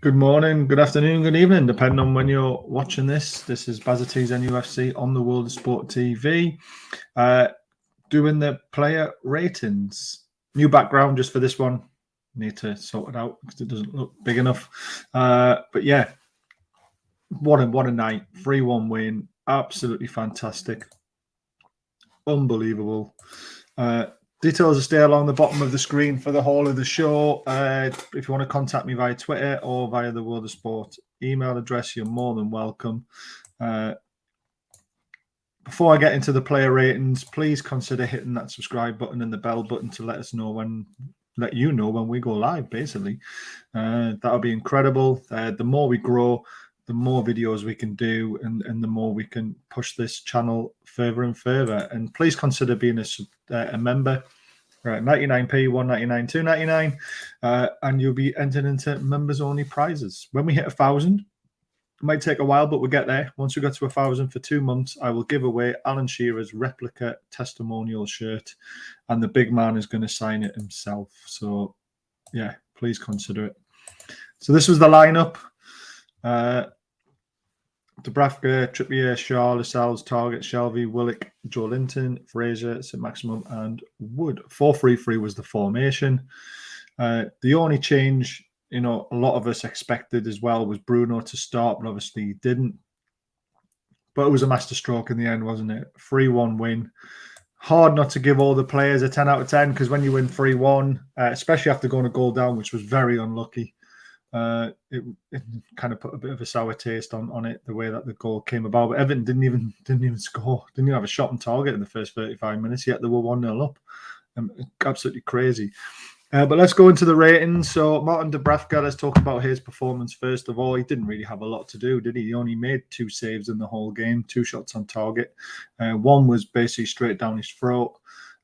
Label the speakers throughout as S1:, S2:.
S1: Good morning, good afternoon, good evening, depending on when you're watching this. This is Bazati's Nufc on the World of Sport TV, doing the player ratings. New background just for this one. Need to sort it out because it doesn't look big enough. But yeah, what a night! 3-1 win, absolutely fantastic, unbelievable. Details will stay along the bottom of the screen for the whole of the show. If you want to contact me via Twitter or via the World of Sport email address, you're more than welcome. Before I get into the player ratings, please consider hitting that subscribe button and the bell button to let you know when we go live, basically. That'll be incredible. The more we grow, the more videos we can do and the more we can push this channel further and further. And please consider being a member. Right, 99p, 199, 299, and you'll be entered into members only prizes. When we hit 1,000, it might take a while, but we'll get there. Once we get to 1,000 for 2 months, I will give away Alan Shearer's replica testimonial shirt, and the big man is going to sign it himself. So yeah, please consider it. So this was the lineup. Dubravka, Trippier, Shaw, Lascelles, Target, Shelvey, Willock, Joe Linton, Fraser, St Maximum, and Wood. 4-3-3 was the formation. The only change, a lot of us expected as well was Bruno to start, but obviously he didn't. But it was a masterstroke in the end, wasn't it? 3-1 win. Hard not to give all the players a 10 out of 10 because when you win 3-1, especially after going a goal down, which was very unlucky, it kind of put a bit of a sour taste on it, the way that the goal came about. But Everton didn't even score, didn't even have a shot on target in the first 35 minutes, yet they were 1-0 up. Absolutely crazy. But let's go into the ratings. So Martin Dubravka, let's talk about his performance first of all. He didn't really have a lot to do, did he? He only made 2 saves in the whole game, 2 shots on target. One was basically straight down his throat.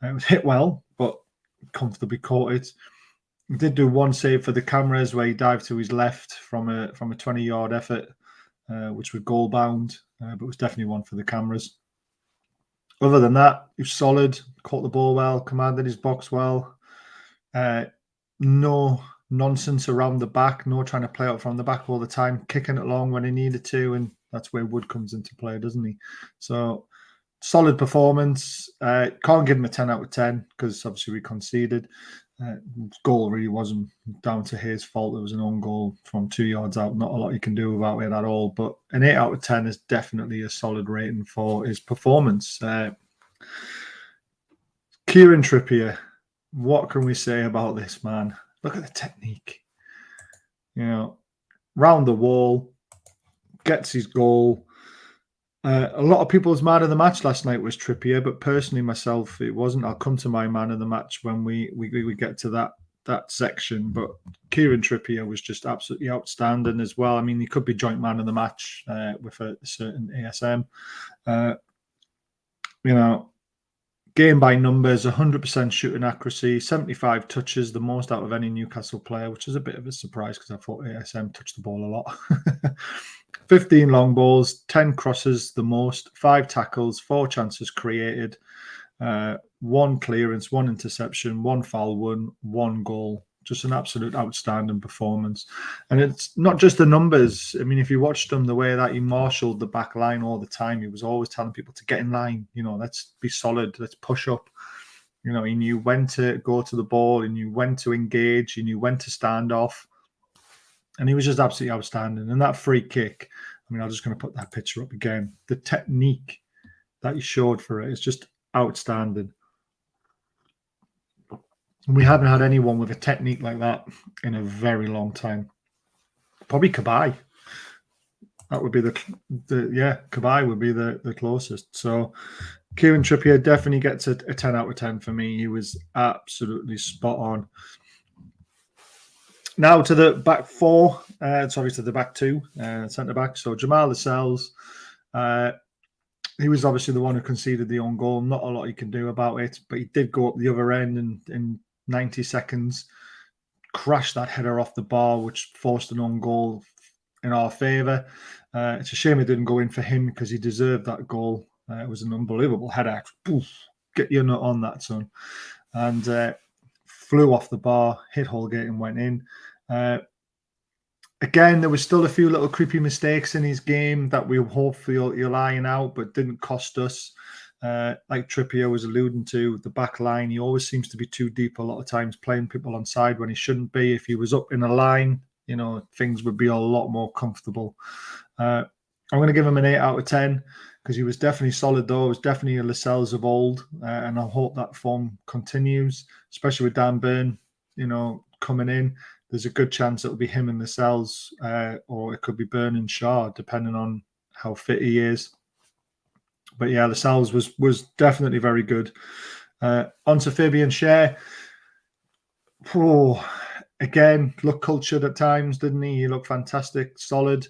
S1: It was hit well, but comfortably caught it. He did do 1 save for the cameras where he dived to his left from a 20-yard effort, which was goal bound, but it was definitely one for the cameras. Other than that, he was solid, caught the ball well, commanded his box well. No nonsense around the back, no trying to play out from the back all the time, kicking it long when he needed to, and that's where Wood comes into play, doesn't he? So solid performance. Can't give him a 10 out of 10 because obviously we conceded. Goal really wasn't down to his fault. It was an own goal from 2 yards out. Not a lot you can do about it at all. But an 8 out of 10 is definitely a solid rating for his performance. Kieran Trippier, what can we say about this man? Look at the technique. Round the wall, gets his goal. A lot of people's man of the match last night was Trippier, but personally myself, it wasn't. I'll come to my man of the match when we get to that section. But Kieran Trippier was just absolutely outstanding as well. I mean, he could be joint man of the match with a certain ASM. Game by numbers, 100% shooting accuracy, 75 touches, the most out of any Newcastle player, which is a bit of a surprise because I thought ASM touched the ball a lot. 15 long balls, 10 crosses, the most, 5 tackles, 4 chances created, 1 clearance, 1 interception, 1 foul won, 1 goal. Just an absolute outstanding performance. And it's not just the numbers. I mean, if you watched him, the way that he marshaled the back line all the time, he was always telling people to get in line. Let's be solid. Let's push up. He knew when to go to the ball. He knew when to engage. He knew when to stand off. And he was just absolutely outstanding. And that free kick, I mean, I'm just going to put that picture up again. The technique that he showed for it is just outstanding. We haven't had anyone with a technique like that in a very long time. Probably Cabaye. That would be Cabaye would be the closest. So Kieran Trippier definitely gets a 10 out of 10 for me. He was absolutely spot on. Now to the back 4, to the back 2, centre back. So Jamal Lascelles, he was obviously the one who conceded the own goal. Not a lot he can do about it, but he did go up the other end in 90 seconds, crashed that header off the bar, which forced an own goal in our favour. It's a shame it didn't go in for him because he deserved that goal. It was an unbelievable header. Poof, get your nut on that, son. And flew off the bar, hit Holgate and went in. Again, there was still a few little creepy mistakes in his game that we hopefully he'll iron out, but didn't cost us. Like Trippier was alluding to, the back line, he always seems to be too deep a lot of times, playing people on side when he shouldn't be. If he was up in a line, things would be a lot more comfortable. I'm going to give him an 8 out of 10 because he was definitely solid, though. It was definitely a Lascelles of old, and I hope that form continues, especially with Dan Burn, coming in. There's a good chance it'll be him and Lascelles, or it could be Burn and Shaw, depending on how fit he is. But yeah, Lascelles was definitely very good. On to Fabian Schär. Oh, again, looked cultured at times, didn't he? He looked fantastic, solid.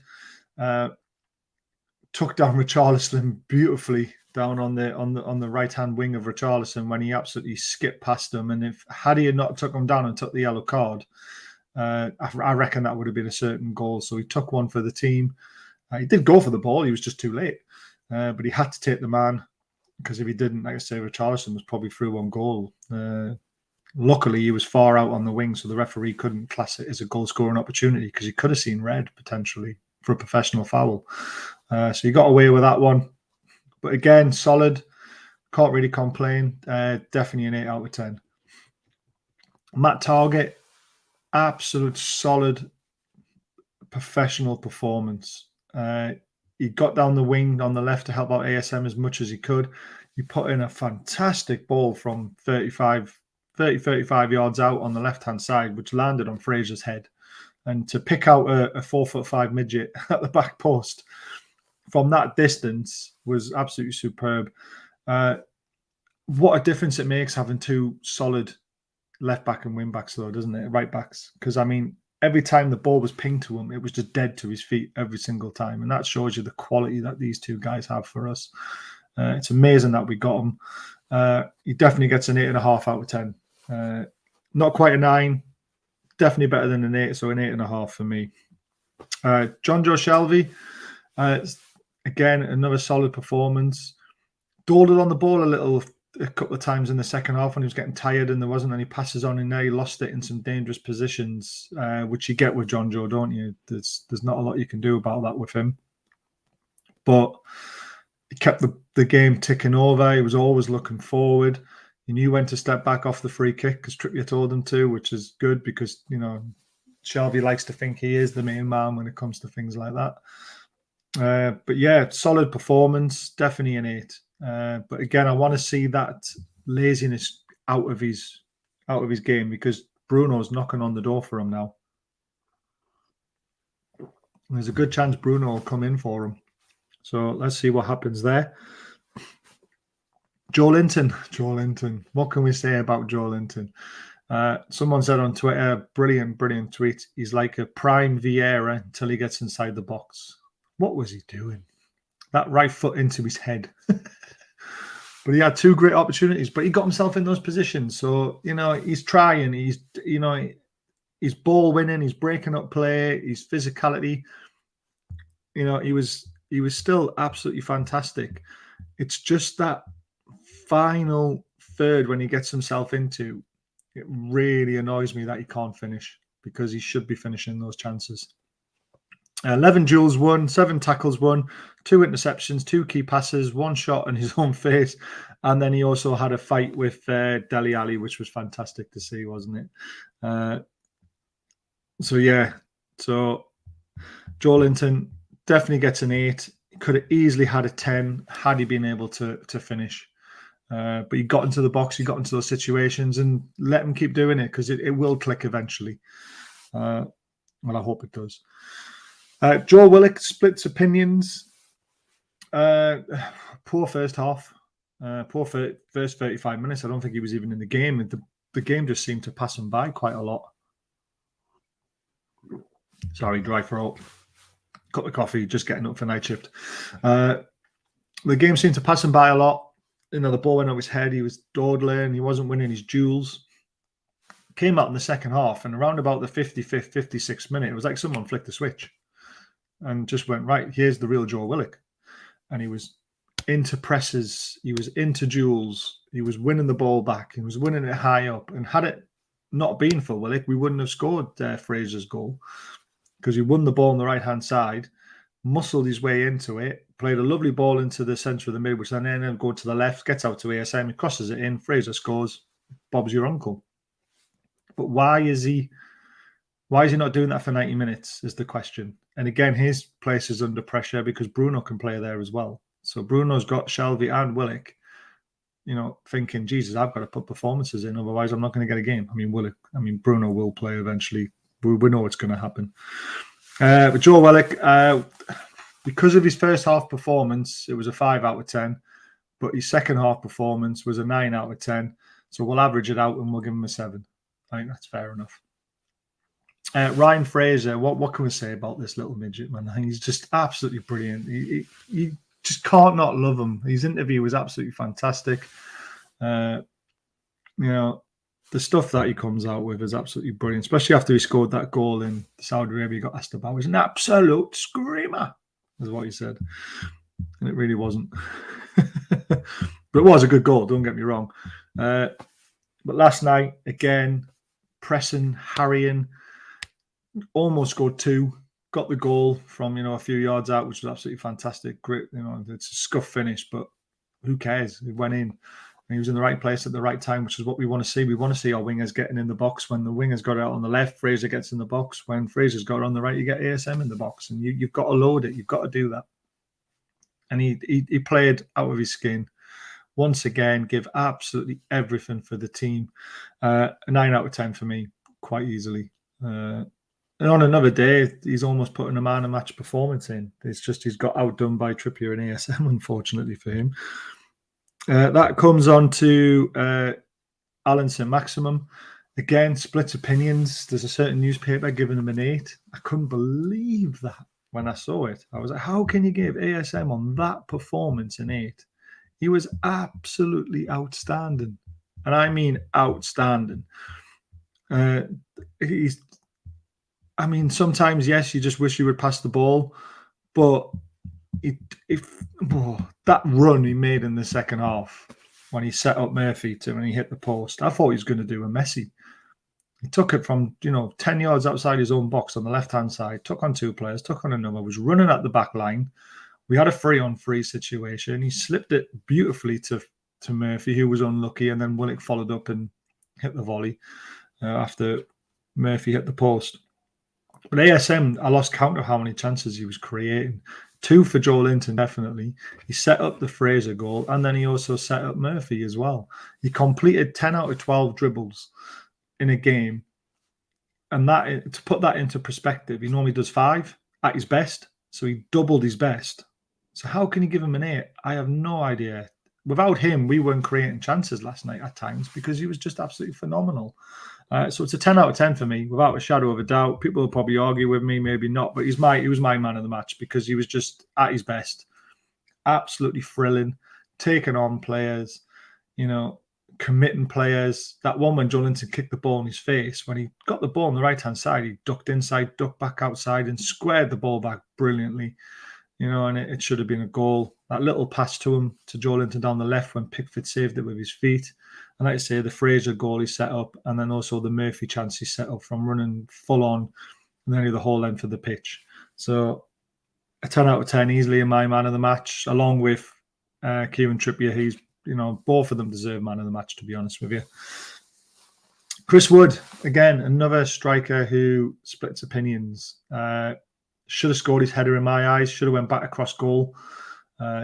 S1: Took down Richarlison beautifully down on the right hand wing of Richarlison when he absolutely skipped past him. And had he not took him down and took the yellow card, I reckon that would have been a certain goal. So he took one for the team. He did go for the ball. He was just too late. But he had to take the man because if he didn't, like I say, Richarlison was probably through on goal. Luckily, he was far out on the wing, so the referee couldn't class it as a goal-scoring opportunity because he could have seen red potentially for a professional foul. So he got away with that one. But again, solid. Can't really complain. Definitely an 8 out of 10. Matt Targett, absolute solid professional performance. He got down the wing on the left to help out ASM as much as he could. He put in a fantastic ball from 35 yards out on the left-hand side, which landed on Fraser's head. And to pick out a 4'5" midget at the back post from that distance was absolutely superb. What a difference it makes having two solid left back and wing backs, though, doesn't it? Right backs. Because, I mean, every time the ball was pinged to him, it was just dead to his feet every single time. And that shows you the quality that these two guys have for us. It's amazing that we got him. He definitely gets an 8.5 out of 10. Not quite a 9. Definitely better than an 8, so an 8.5 for me. Jonjo Shelvey, again, another solid performance. Dawdled on the ball a couple of times in the second half when he was getting tired and there wasn't any passes on in there. He lost it in some dangerous positions, which you get with Jonjo, don't you? There's not a lot you can do about that with him. But he kept the game ticking over. He was always looking forward. He knew when to step back off the free kick because Trippier told him to, which is good because, Shelvey likes to think he is the main man when it comes to things like that. But yeah, solid performance, definitely an 8. But again, I want to see that laziness out of his game because Bruno's knocking on the door for him now. And there's a good chance Bruno will come in for him. So let's see what happens there. Joe Linton. What can we say about Joe Linton? Someone said on Twitter, brilliant tweet. He's like a prime Vieira until he gets inside the box. What was he doing? That right foot into his head. But he had 2 great opportunities, but he got himself in those positions. So, he's trying. He's ball winning. He's breaking up play. His physicality. He was still absolutely fantastic. It's just that final third when he gets himself into, it really annoys me that he can't finish because he should be finishing those chances. 11 duels won, 7 tackles won, 2 interceptions, 2 key passes, 1 shot in his own face. And then he also had a fight with Dele Alli, which was fantastic to see, wasn't it? So Joe Linton definitely gets an 8. He could have easily had a 10 had he been able to finish. But he got into the box, he got into those situations and let him keep doing it because it will click eventually. Well, I hope it does. Joe Willock splits opinions. Poor first half. Poor first 35 minutes. I don't think he was even in the game. The game just seemed to pass him by quite a lot. Sorry, dry throat. Cup of coffee, just getting up for night shift. The game seemed to pass him by a lot. The ball went over his head. He was dawdling. He wasn't winning his duels. Came out in the second half, and around about the 55th, 56th minute, it was like someone flicked the switch and just went, right, here's the real Joe Willock. And he was into presses. He was into duels. He was winning the ball back. He was winning it high up. And had it not been for Willock, we wouldn't have scored Fraser's goal. because he won the ball on the right-hand side, muscled his way into it, played a lovely ball into the centre of the mid, which then ended up going to the left, gets out to ASM, he crosses it in, Fraser scores, Bob's your uncle. But why is he not doing that for 90 minutes is the question. And again, his place is under pressure because Bruno can play there as well. So Bruno's got Shelvey and Willock, thinking, Jesus, I've got to put performances in, otherwise I'm not going to get a game. Bruno will play eventually. We know it's going to happen. But Joe Willock, because of his first half performance, it was a 5 out of 10. But his second half performance was a 9 out of 10. So we'll average it out and we'll give him a 7. I think that's fair enough. Ryan Fraser, what can we say about this little midget, man? I think he's just absolutely brilliant. You just can't not love him. His interview was absolutely fantastic. The stuff that he comes out with is absolutely brilliant, especially after he scored that goal in Saudi Arabia. He got asked about. It was an absolute screamer, is what he said. And it really wasn't. But it was a good goal, don't get me wrong. But last night, again, pressing, harrying, almost scored 2, got the goal from, a few yards out, which was absolutely fantastic. Great, it's a scuff finish, but who cares? He went in and he was in the right place at the right time, which is what we want to see. We want to see our wingers getting in the box. When the wingers got out on the left, Fraser gets in the box. When Fraser's got it on the right, you get ASM in the box, and you've got to load it. You've got to do that. And he played out of his skin. Once again, give absolutely everything for the team. A 9 out of 10 for me, quite easily. And on another day, he's almost putting a man of match performance in. It's just he's got outdone by Trippier and ASM, unfortunately for him. That comes on to Alan St-Maximum. Again, split opinions. There's a certain newspaper giving him an 8. I couldn't believe that when I saw it. I was like, how can you give ASM on that performance an 8? He was absolutely outstanding. And I mean outstanding. Sometimes, yes, you just wish you would pass the ball. But that run he made in the second half when he set up Murphy and he hit the post, I thought he was going to do a Messi. He took it from, 10 yards outside his own box on the left-hand side, took on 2 players, took on another, was running at the back line. We had a 3-on-3 situation. He slipped it beautifully to Murphy, who was unlucky, and then Willock followed up and hit the volley after Murphy hit the post. But ASM, I lost count of how many chances he was creating. 2 for Joe Linton, definitely. He set up the Fraser goal, and then he also set up Murphy as well. He completed 10 out of 12 dribbles in a game. And that, to put that into perspective, he normally does 5 at his best. So he doubled his best. So how can you give him an 8? I have no idea. Without him, we weren't creating chances last night at times because he was just absolutely phenomenal. So it's a 10 out of 10 for me, without a shadow of a doubt. People will probably argue with me, maybe not, but he was my man of the match because he was just at his best. Absolutely thrilling, taking on players, committing players. That one when Joelinton kicked the ball in his face, when he got the ball on the right-hand side, he ducked inside, ducked back outside and squared the ball back brilliantly. And it should have been a goal. That little pass to him, to Joelinton down the left when Pickford saved it with his feet. And like I say, the Fraser goal he set up, and then also the Murphy chance he set up from running full on nearly the whole length of the pitch. So a 10 out of 10, easily in my man of the match, along with Kieran Trippier. He's, both of them deserve man of the match, to be honest with you. Chris Wood, again, another striker who splits opinions. Should have scored his header in my eyes, should have went back across goal.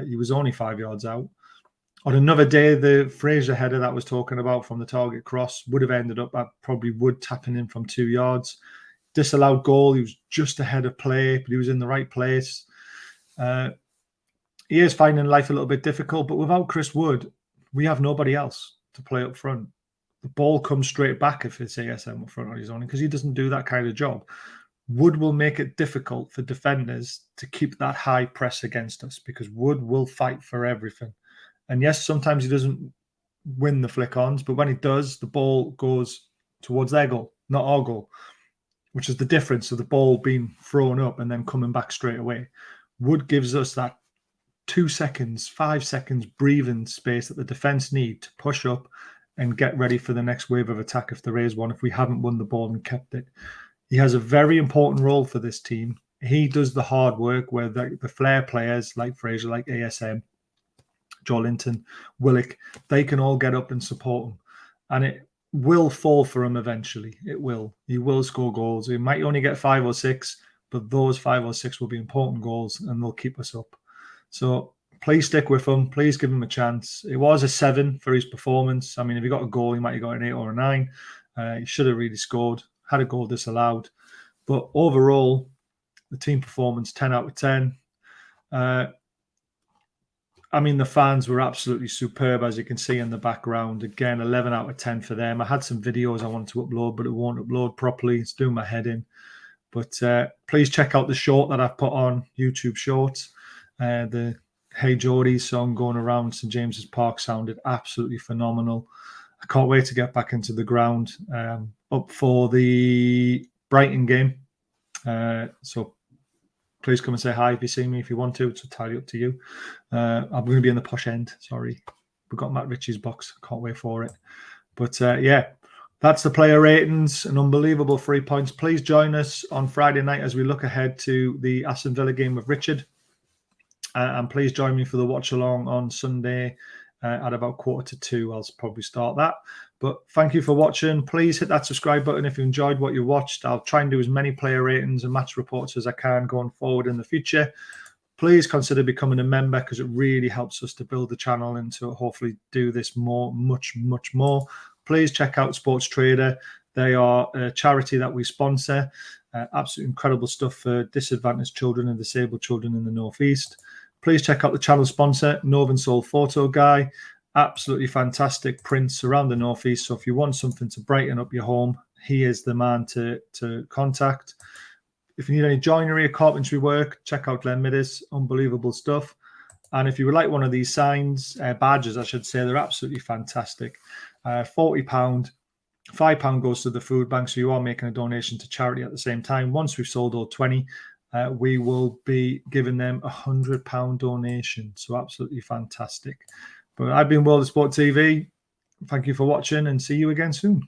S1: He was only 5 yards out. On another day, the Fraser header that I was talking about from the target cross would have ended up at probably Wood tapping in from 2 yards. Disallowed goal. He was just ahead of play, but he was in the right place. He is finding life a little bit difficult, but without Chris Wood, we have nobody else to play up front. The ball comes straight back if it's ASM up front on his own because he doesn't do that kind of job. Wood will make it difficult for defenders to keep that high press against us because Wood will fight for everything. And yes, sometimes he doesn't win the flick-ons, but when he does, the ball goes towards their goal, not our goal, which is the difference of the ball being thrown up and then coming back straight away. Wood gives us that 2 seconds, 5 seconds breathing space that the defence need to push up and get ready for the next wave of attack if there is one, if we haven't won the ball and kept it. He has a very important role for this team. He does the hard work where the flair players like Fraser, like ASM, Joelinton, Willock, they can all get up and support him. And it will fall for him eventually. It will. He will score goals. He might only get 5 or 6, but those 5 or 6 will be important goals and they'll keep us up. So please stick with him. Please give him a chance. It was a 7 for his performance. I mean, if he got a goal, he might have got an 8 or a 9. He should have really scored, had a goal disallowed. But overall, the team performance, 10 out of 10. I mean, the fans were absolutely superb, as you can see in the background. Again, 11 out of 10 for them. I had some videos I wanted to upload, but it won't upload properly. It's doing my head in. But please check out the short that I've put on YouTube Shorts. The Hey Geordie song going around St James's Park sounded absolutely phenomenal. I can't wait to get back into the ground up for the Brighton game. So please come and say hi if you see me, if you want to. It's entirely up to you. I'm going to be in the posh end. Sorry. We've got Matt Ritchie's box. Can't wait for it. But yeah, that's the player ratings. An unbelievable 3 points. Please join us on Friday night as we look ahead to the Aston Villa game with Richard. And please join me for the watch along on Sunday at about 1:45. I'll probably start that. But thank you for watching. Please hit that subscribe button if you enjoyed what you watched. I'll try and do as many player ratings and match reports as I can going forward in the future. Please consider becoming a member because it really helps us to build the channel and to hopefully do this much more. Please check out Sports Trader. They are a charity that we sponsor. Absolutely incredible stuff for disadvantaged children and disabled children in the North East. Please check out the channel sponsor, Northern Soul Photo Guy. Absolutely fantastic prints around the North East. So if you want something to brighten up your home, he is the man to contact. If you need any joinery or carpentry work, check out Glenn Middis. Unbelievable stuff. And if you would like one of these signs, badges, I should say, they're absolutely fantastic. £40. £5 goes to the food bank, so you are making a donation to charity at the same time. Once we've sold all 20, we will be giving them £100 donation. So absolutely fantastic. But I've been World of Sport TV. Thank you for watching and see you again soon.